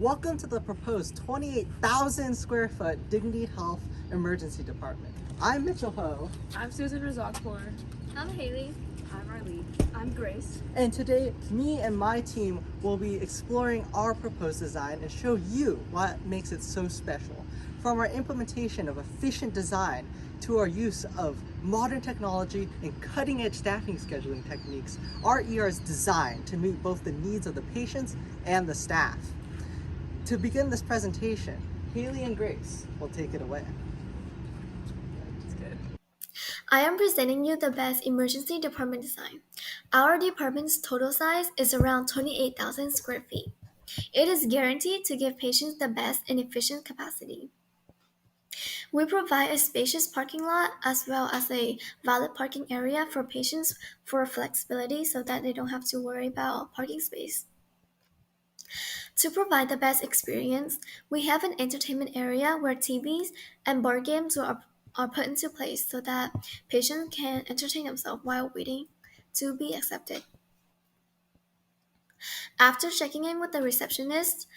Welcome to the proposed 28,000 square foot Dignity Health Emergency Department. I'm Mitchell Ho. I'm Susan Razakpour. I'm Haley. I'm Arlene. I'm Grace. And today, me and my team will be exploring our proposed design and show you what makes it so special. From our implementation of efficient design to our use of modern technology and cutting-edge staffing scheduling techniques, our ER is designed to meet both the needs of the patients and the staff. To begin this presentation, Haley and Grace will take it away. It's good. I am presenting you the best emergency department design. Our department's total size is around 28,000 square feet. It is guaranteed to give patients the best and efficient capacity. We provide a spacious parking lot as well as a valet parking area for patients for flexibility so that they don't have to worry about parking space. To provide the best experience, we have an entertainment area where TVs and board games are put into place so that patients can entertain themselves while waiting to be accepted. After checking in with the receptionist,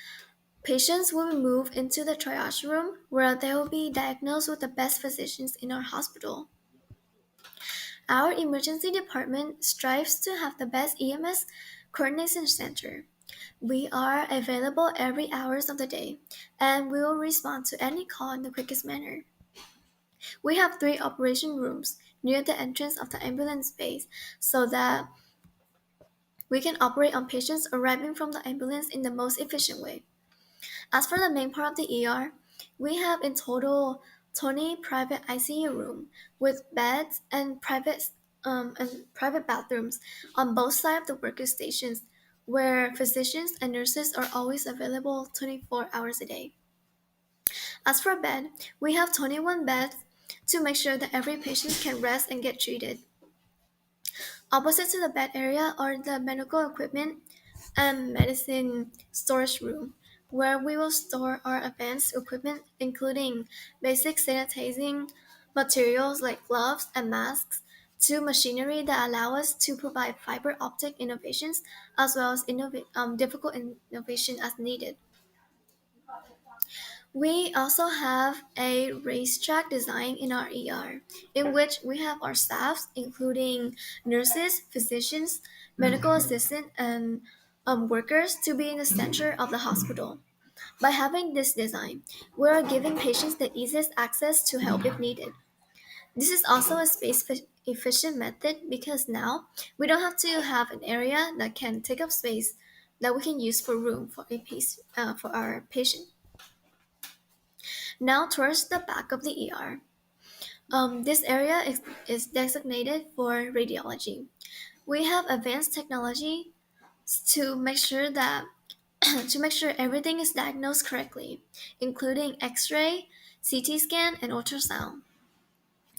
patients will be moved into the triage room where they will be diagnosed with the best physicians in our hospital. Our emergency department strives to have the best EMS coordination center. We are available every hours of the day and we will respond to any call in the quickest manner. We have 3 operation rooms near the entrance of the ambulance base so that we can operate on patients arriving from the ambulance in the most efficient way. As for the main part of the ER, we have in total 20 private ICU rooms with beds and private bathrooms on both sides of the worker stations where physicians and nurses are always available 24 hours a day. As for bed, we have 21 beds to make sure that every patient can rest and get treated. Opposite to the bed area are the medical equipment and medicine storage room, where we will store our advanced equipment, including basic sanitizing materials like gloves and masks, to machinery that allow us to provide fiber optic innovations as well as difficult innovation as needed. We also have a racetrack design in our ER, in which we have our staffs, including nurses, physicians, medical assistants, and workers, to be in the center of the hospital. By having this design, we are giving patients the easiest access to help if needed. This is also a efficient method because now we don't have to have an area that can take up space that we can use for room for for our patient. Now towards the back of the ER. This area is designated for radiology. We have advanced technology to make sure that to make sure everything is diagnosed correctly, including X-ray, CT scan, and ultrasound,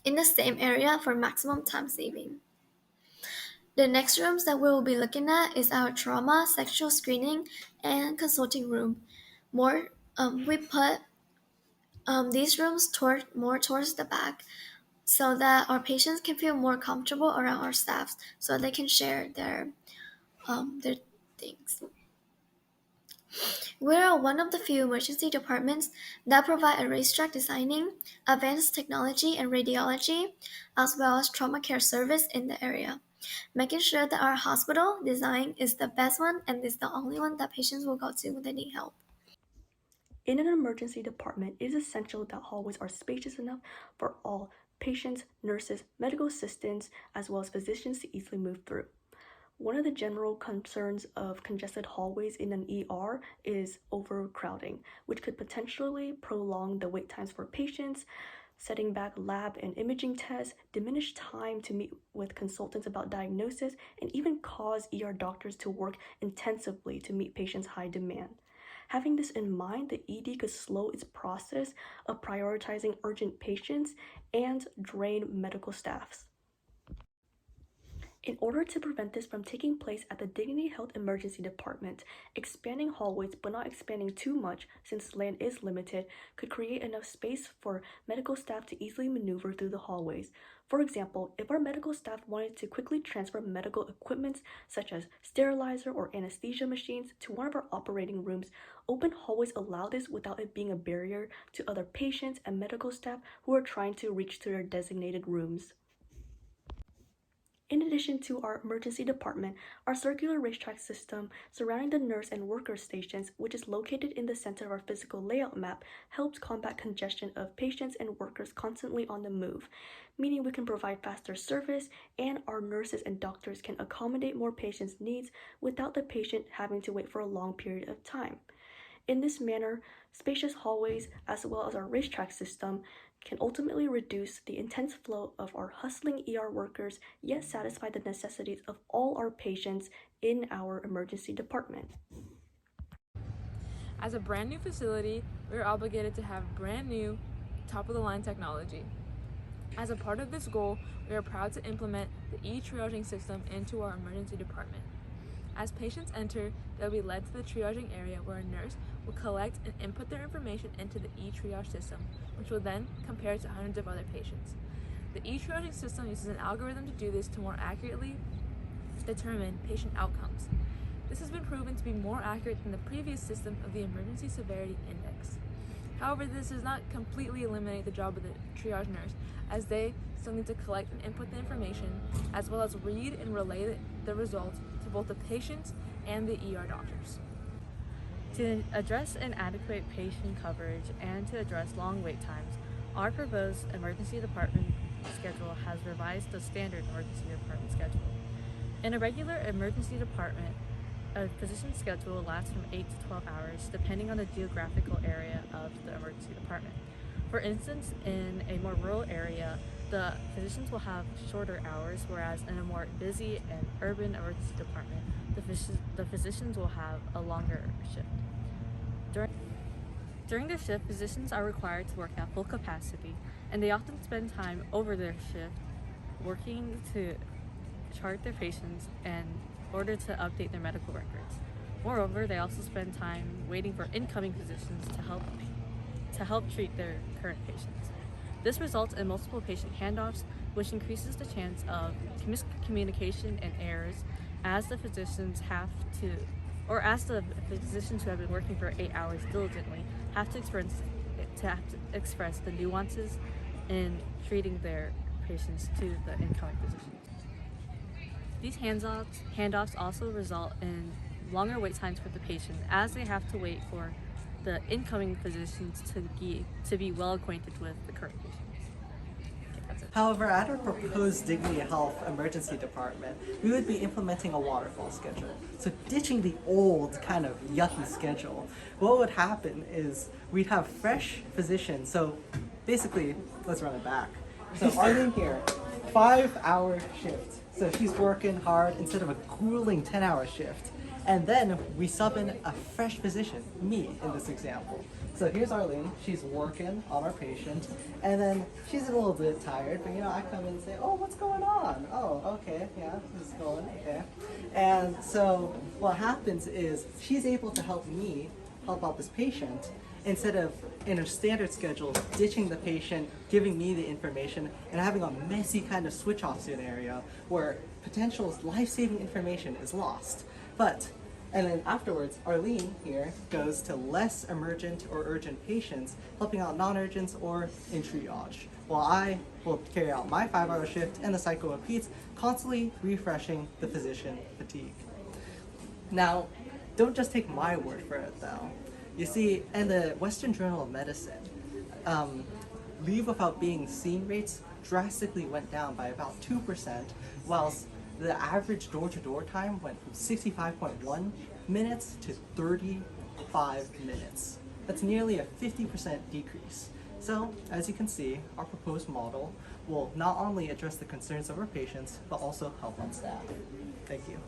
in the same area for maximum time saving. The next rooms that we will be looking at is our trauma, sexual screening, and consulting room. We put these rooms more towards the back so that our patients can feel more comfortable around our staffs so they can share their things. We are one of the few emergency departments that provide a racetrack designing, advanced technology and radiology, as well as trauma care service in the area, making sure that our hospital design is the best one and is the only one that patients will go to when they need help. In an emergency department, it is essential that hallways are spacious enough for all patients, nurses, medical assistants, as well as physicians to easily move through. One of the general concerns of congested hallways in an ER is overcrowding, which could potentially prolong the wait times for patients, setting back lab and imaging tests, diminish time to meet with consultants about diagnosis, and even cause ER doctors to work intensively to meet patients' high demand. Having this in mind, the ED could slow its process of prioritizing urgent patients and drain medical staffs. In order to prevent this from taking place at the Dignity Health Emergency Department, expanding hallways but not expanding too much since land is limited could create enough space for medical staff to easily maneuver through the hallways. For example, if our medical staff wanted to quickly transfer medical equipment such as sterilizer or anesthesia machines to one of our operating rooms Open hallways allow this without it being a barrier to other patients and medical staff who are trying to reach to their designated rooms. In addition to our emergency department, our circular racetrack system surrounding the nurse and worker stations, which is located in the center of our physical layout map, helps combat congestion of patients and workers constantly on the move, meaning we can provide faster service and our nurses and doctors can accommodate more patients' needs without the patient having to wait for a long period of time. In this manner, spacious hallways as well as our racetrack system can ultimately reduce the intense flow of our hustling ER workers, yet satisfy the necessities of all our patients in our emergency department. As a brand new facility, we are obligated to have brand new, top-of-the-line technology. As a part of this goal, we are proud to implement the e-triaging system into our emergency department. As patients enter, they'll be led to the triaging area where a nurse will collect and input their information into the e-triage system, which will then compare it to hundreds of other patients. The e-triaging system uses an algorithm to do this to more accurately determine patient outcomes. This has been proven to be more accurate than the previous system of the Emergency Severity Index. However, this does not completely eliminate the job of the triage nurse, as they still need to collect and input the information, as well as read and relay the results to both the patients and the ER doctors. To address inadequate patient coverage and to address long wait times, our proposed emergency department schedule has revised the standard emergency department schedule. In a regular emergency department, a physician's schedule lasts from 8 to 12 hours, depending on the geographical area of the emergency department. For instance, in a more rural area, the physicians will have shorter hours, whereas in a more busy and urban emergency department, the physicians will have a longer shift. During the shift, physicians are required to work at full capacity, and they often spend time over their shift working to chart their patients in order to update their medical records. Moreover, they also spend time waiting for incoming physicians to help treat their current patients. This results in multiple patient handoffs, which increases the chance of miscommunication and errors as the physicians who have been working for 8 hours diligently have to express the nuances in treating their patients to the incoming physicians. These handoffs also result in longer wait times for the patient, as they have to wait for the incoming physicians to be well acquainted with the current patients. However, at our proposed Dignity Health emergency department, we would be implementing a waterfall schedule. So ditching the old kind of yucky schedule, what would happen is we'd have fresh physicians. So basically, let's run it back. So Arlene here, 5-hour shift. So she's working hard instead of a grueling 10-hour shift. And then we sub in a fresh physician, me in this example. So here's Arlene, she's working on our patient, and then she's a little bit tired, but I come in and say, oh, what's going on? Oh, okay, yeah, this is going, okay. And so what happens is she's able to help me help out this patient instead of in a standard schedule, ditching the patient, giving me the information, and having a messy kind of switch off scenario where potential life-saving information is lost. And then afterwards, Arlene here goes to less emergent or urgent patients, helping out non-urgents or in triage, while I will carry out my 5-hour shift and the cycle repeats, constantly refreshing the physician fatigue. Now, don't just take my word for it though. You see, in the Western Journal of Medicine, leave without being seen rates drastically went down by about 2%, whilst the average door-to-door time went from 65.1 minutes to 35 minutes. That's nearly a 50% decrease. So, as you can see, our proposed model will not only address the concerns of our patients, but also help on staff. Thank you.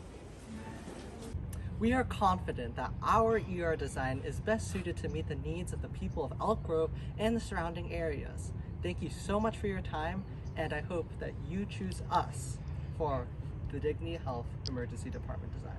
We are confident that our ER design is best suited to meet the needs of the people of Elk Grove and the surrounding areas. Thank you so much for your time, and I hope that you choose us for the Dignity Health Emergency Department design.